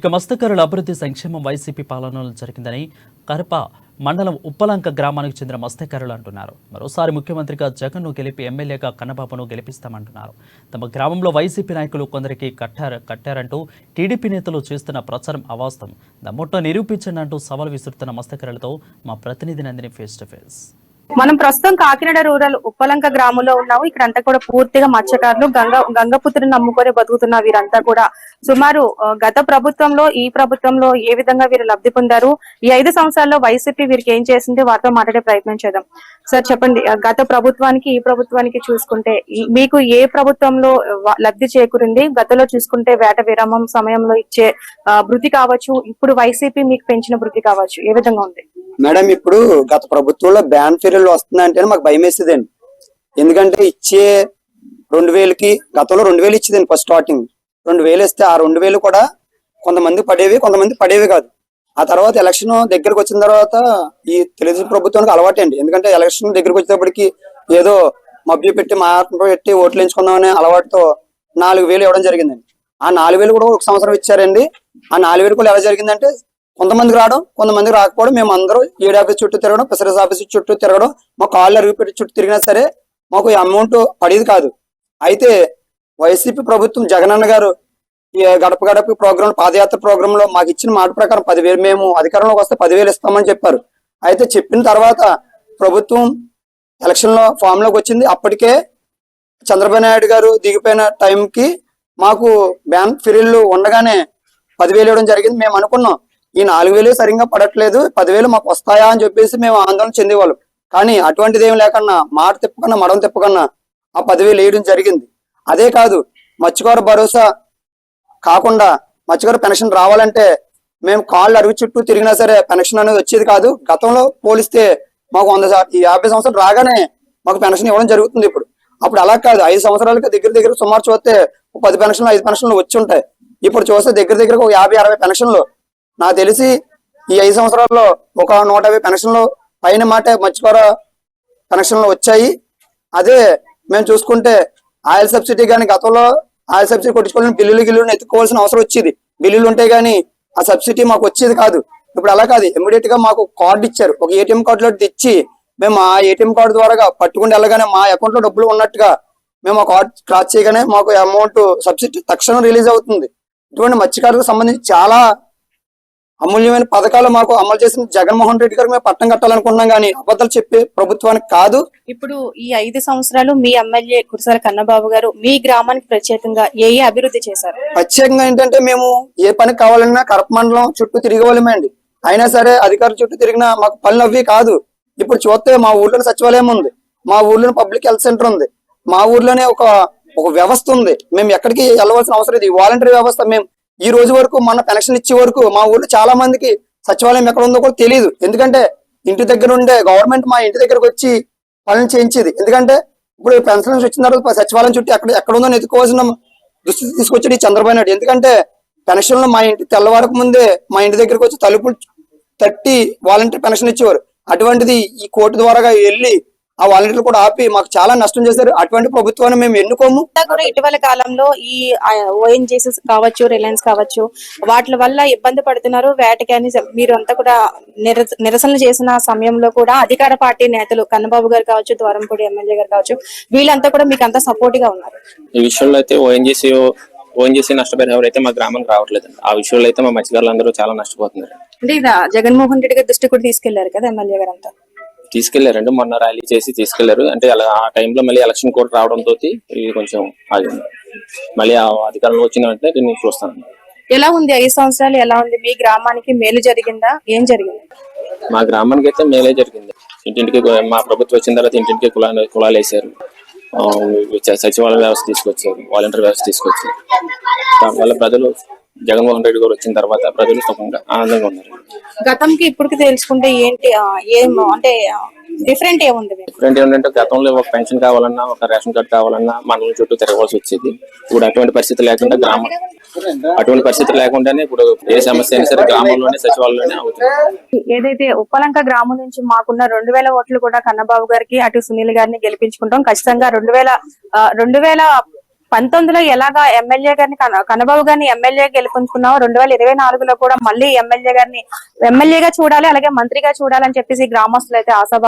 ఇక మత్స్యకారుల అభివృద్ధి సంక్షేమం వైసీపీ పాలనలో జరిగిందని కరప మండలం ఉప్పలంక గ్రామానికి చెందిన మత్స్యకారులు అంటున్నారు. మరోసారి ముఖ్యమంత్రిగా జగన్ను గెలిపి ఎమ్మెల్యేగా కన్నబాబును గెలిపిస్తామంటున్నారు. తమ గ్రామంలో వైసీపీ నాయకులు కొందరికి కట్టారంటూ టీడీపీ నేతలు చేస్తున్న ప్రచారం అవాస్తవం. దమ్ముట్లో నిరూపించండి అంటూ సవాల్ విసురుతున్న మత్స్యకారులతో మా ప్రతినిధి నందిని ఫేస్ టు ఫేస్. మనం ప్రస్తుతం కాకినాడ రూరల్ ఉప్పలంక గ్రామంలో ఉన్నాము. ఇక్కడంతా కూడా పూర్తిగా మత్స్యకారులు గంగపుత్రుని నమ్ముకొని బతుకుతున్న వీరంతా కూడా సుమారు గత ప్రభుత్వంలో ఈ ప్రభుత్వంలో ఏ విధంగా వీరు లబ్ధి పొందారు, ఈ 5 సంవత్సరాల్లో వైసీపీ వీరికి ఏం చేసింది, వారితో మాట్లాడే ప్రయత్నం చేద్దాం. సార్ చెప్పండి, గత ప్రభుత్వానికి ఈ ప్రభుత్వానికి చూసుకుంటే మీకు ఏ ప్రభుత్వంలో లబ్ధి చేకూరింది? గతంలో చూసుకుంటే వేట విరామం సమయంలో ఇచ్చే భృతి కావచ్చు, ఇప్పుడు వైసీపీ మీకు పెంచిన భృతి కావచ్చు, ఏ విధంగా ఉంది? మేడం, ఇప్పుడు గత ప్రభుత్వంలో బ్యాన్ ఫీరియల్ వస్తుందంటే మాకు భయం వేసేదండి. ఎందుకంటే ఇచ్చే 2000కి గతంలో 2000 ఇచ్చేదండి. ఫస్ట్ స్టార్టింగ్ 2000 ఇస్తే ఆ 2000 కూడా కొంతమంది పడేవి, కొంతమంది పడేవి కాదు. ఆ తర్వాత ఎలక్షన్ దగ్గరకు వచ్చిన తర్వాత ఈ తెలుగుదేశం ప్రభుత్వానికి అలవాటు అండి. ఎందుకంటే ఎలక్షన్ దగ్గరకు వచ్చేటప్పటికి ఏదో మభ్య పెట్టి పెట్టి ఓట్లు ఎంచుకుందామనే అలవాటుతో 4000 ఇవ్వడం జరిగిందండి. ఆ 4000 కూడా ఒక సంవత్సరం ఇచ్చారండి. ఆ 4000 కూడా ఎలా జరిగిందంటే కొంతమందికి రావడం, కొంతమందికి రాకపోవడం. మేము అందరూ ఏడీ ఆఫీస్ చుట్టూ తిరగడం, ఫిషరీస్ ఆఫీస్ చుట్టూ తిరగడం, మా కాళ్ళు అరుగు పెట్టి చుట్టూ తిరిగినా సరే మాకు అమౌంట్ పడేది కాదు. అయితే వైసీపీ ప్రభుత్వం జగనన్న గారు గడప గడప ప్రోగ్రాం, పాదయాత్ర ప్రోగ్రామ్ లో మాకు ఇచ్చిన మాట ప్రకారం 10,000 మేము అధికారంలోకి వస్తే 10,000 ఇస్తామని చెప్పారు. అయితే చెప్పిన తర్వాత ప్రభుత్వం ఎలక్షన్ లో ఫామ్ లోకి వచ్చింది. అప్పటికే చంద్రబాబు నాయుడు గారు దిగిపోయిన టైంకి మాకు బ్యాన్ ఫిరిల్లు ఉండగానే 10,000 ఇవ్వడం జరిగింది. మేము అనుకున్నాం ఈ 4,000 సరిగ్గా పడట్లేదు, 10,000 మాకు వస్తాయా అని చెప్పేసి మేము ఆందోళన చెందేవాళ్ళం. కానీ అటువంటిది ఏం లేకన్నా మాట తిప్పకన్నా మడం తిప్పకన్నా ఆ 10,000 వేయడం జరిగింది. అదే కాదు, మత్స్యకార భరోసా కాకుండా మత్స్యకార పెన్షన్ రావాలంటే మేము కాళ్ళు అరుగు చుట్టూ తిరిగినా సరే పెన్షన్ అనేది వచ్చేది కాదు. గతంలో పోలిస్తే మాకు 50 సంవత్సరాలు రాగానే మాకు పెన్షన్ ఇవ్వడం జరుగుతుంది. అప్పుడు అలా కాదు, 5 సంవత్సరాలకి దగ్గర సుమారు చూస్తే 10 పెన్షన్లు 5 పెన్షన్లు వచ్చి ఉంటాయి. ఇప్పుడు చూస్తే దగ్గర ఒక 50-60 పెన్షన్లు. నాకు తెలిసి ఈ 5 సంవత్సరాల్లో ఒక 150 పెన్షన్లు పైన మాట మత్స్యకార పెన్షన్లు వచ్చాయి. అదే మేము చూసుకుంటే ఆయిల్ సబ్సిడీ కానీ గతంలో ఆయిల్ సబ్సిడీ కొట్టించుకోవాలని బిల్లులు ఎత్తుకోవాల్సిన అవసరం వచ్చేది. బిల్లులు ఉంటే గానీ ఆ సబ్సిడీ మాకు వచ్చేది కాదు. ఇప్పుడు అలా కాదు, ఇమ్మీడియట్ గా మాకు కార్డు ఇచ్చారు. ఒక ఏటీఎం కార్డులో తెచ్చి మేము ఆ ఏటీఎం కార్డు ద్వారా పట్టుకుని వెళ్ళగానే మా అకౌంట్ లో డబ్బులు ఉన్నట్టుగా మేము ఆ కార్డు క్రాస్ చేయగానే మాకు అమౌంట్ సబ్సిడీ తక్షణం రిలీజ్ అవుతుంది. ఇటువంటి మత్స్యకారులకు సంబంధించి చాలా అమూల్యమైన పథకాలు మాకు అమలు చేసిన జగన్మోహన్ రెడ్డి గారు మేము పట్టం కట్టాలనుకున్నాం, కానీ అబద్ధాలు చెప్పే ప్రభుత్వానికి కాదు. ఇప్పుడు ఈ 5 సంవత్సరాలు మీ ఎమ్మెల్యే కురసాల కన్నబాబు గారు మీ గ్రామానికి ప్రత్యేకంగా ఏ అభివృద్ధి చేశారు? ప్రత్యేకంగా ఏంటంటే మేము ఏ పని కావాలన్నా కరప మండలం చుట్టూ తిరిగేవాళ్ళమే అండి. అయినా సరే అధికారుల చుట్టూ తిరిగినా మాకు పనులు అవి కాదు. ఇప్పుడు చూస్తే మా ఊర్లోనే సచివాలయం ఉంది, మా ఊర్లోనే పబ్లిక్ హెల్త్ సెంటర్ ఉంది, మా ఊర్లోనే ఒక వ్యవస్థ ఉంది. మేము ఎక్కడికి వెళ్ళవలసిన అవసరం లేదు. ఈ వాలంటరీ వ్యవస్థ మేము ఈ రోజు వరకు మన పెన్షన్ ఇచ్చే వరకు మా ఊర్లో చాలా మందికి సచివాలయం ఎక్కడ ఉందో కూడా తెలియదు. ఎందుకంటే ఇంటి దగ్గర ఉండే గవర్నమెంట్ మా ఇంటి దగ్గరకు వచ్చి పనులు చేయించేది. ఎందుకంటే ఇప్పుడు పెన్షన్ వచ్చిన తర్వాత సచివాలయం చుట్టూ ఎక్కడ ఉందో ఎత్తుకోవాల్సిన దుస్థితి తీసుకొచ్చాడు ఈ చంద్రబాబు నాయుడు. ఎందుకంటే పెన్షన్లు మా ఇంటి తెల్లవారకు ముందే మా ఇంటి దగ్గరకు వచ్చి తలుపులు తట్టి వాలంటీర్ పెన్షన్ ఇచ్చేవారు. అటువంటిది ఈ కోర్టు ద్వారా వెళ్ళి ఆ వాలంటీర్లు కూడా ఆపి మాకు చాలా నష్టం చేశారు. అటువంటి ప్రభుత్వాన్ని మేము ఎన్నుకోము. ఇటీవల కాలంలో ఈ ఓఎన్జీసీ కావచ్చు, రిలయన్స్ కావచ్చు, వాటి వల్ల ఇబ్బంది పడుతున్నారు. వేటకి మీరు అంతా కూడా నిరసనలు చేసిన సమయంలో కూడా అధికార పార్టీ నేతలు కన్నబాబు గారు కావచ్చు, ద్వారంపూడి ఎమ్మెల్యే గారు కావచ్చు, వీళ్ళంతా కూడా మీకు అంతా సపోర్ట్ గా ఉన్నారు. ఈ విషయంలో అయితే ఓఎన్జీసీ నష్టపోయిన ఎవరైతే మా గ్రామానికి రావట్లేదు. ఆ విషయంలో అయితే మా మత్స్యకారులు అందరూ చాలా నష్టపోతున్నారు. అంటే ఇది జగన్మోహన్ రెడ్డి గారి దృష్టి కూడా తీసుకెళ్లారు కదా ఎమ్మెల్యే గారు అంతా? తీసుకెళ్లారండి, మొన్న ర్యాలీ చేసి తీసుకెళ్లారు. అంటే అలా ఆ టైంలో మళ్ళీ ఎలక్షన్ కోడ్ రావడంతో ఇది కొంచెం ఆగింది. మళ్ళీ ఆ అధికారంలో వచ్చిన వెంటనే దీన్ని చూస్తాను. ఎలా ఉంది 5 సంవత్సరాలు? ఎలా ఉంది? మీ గ్రామానికి మేలు జరిగిందా? ఏం జరిగింది? మా గ్రామానికి అయితే మేలే జరిగింది. ఇంటింటికి మా ప్రభుత్వం వచ్చిన తర్వాత ఇంటింటికి కులాలు వేసారు, సచివాలయ వ్యవస్థ తీసుకొచ్చారు, వాలంటీర్ వ్యవస్థ తీసుకొచ్చారు. దానివల్ల ప్రజలు జగన్మోహన్ రెడ్డి గారు వచ్చిన తర్వాత ప్రజలు సుఖంగా ఆనందంగా ఉన్నారు. గతంకి ఇప్పటికి తెలుసుకుంటే ఏంటి అంటే డిఫరెంట్ ఏముంది? డిఫరెంట్ ఏంటంటే గతంలో ఒక పెన్షన్ కావాలన్నా, ఒక రేషన్ కార్డు కావాలన్నా మండలం చుట్టూ తిరగవలసి వచ్చేది. ఇప్పుడు అటువంటి పరిస్థితి లేకుండానే ఇప్పుడు ఏ సమస్య అయినా సరే గ్రామంలోనే సచివాలయంలోనే అవుతుంది. ఏదైతే ఉప్పలంక గ్రామం నుంచి మాకున్న 2,000 ఓట్లు కూడా కన్నబాబు గారికి, అటు సునీల్ గారిని గెలిపించుకుంటాం. ఖచ్చితంగా 2000 19లో ఎలాగా ఎమ్మెల్యే గారిని కన్నబాబు గారిని ఎమ్మెల్యే గెలుపుకున్నావు, 2024లో కూడా మళ్ళీ ఎమ్మెల్యేగా చూడాలి, అలాగే మంత్రిగా చూడాలని చెప్పేసి గ్రామస్తులు అయితే ఆశాభావం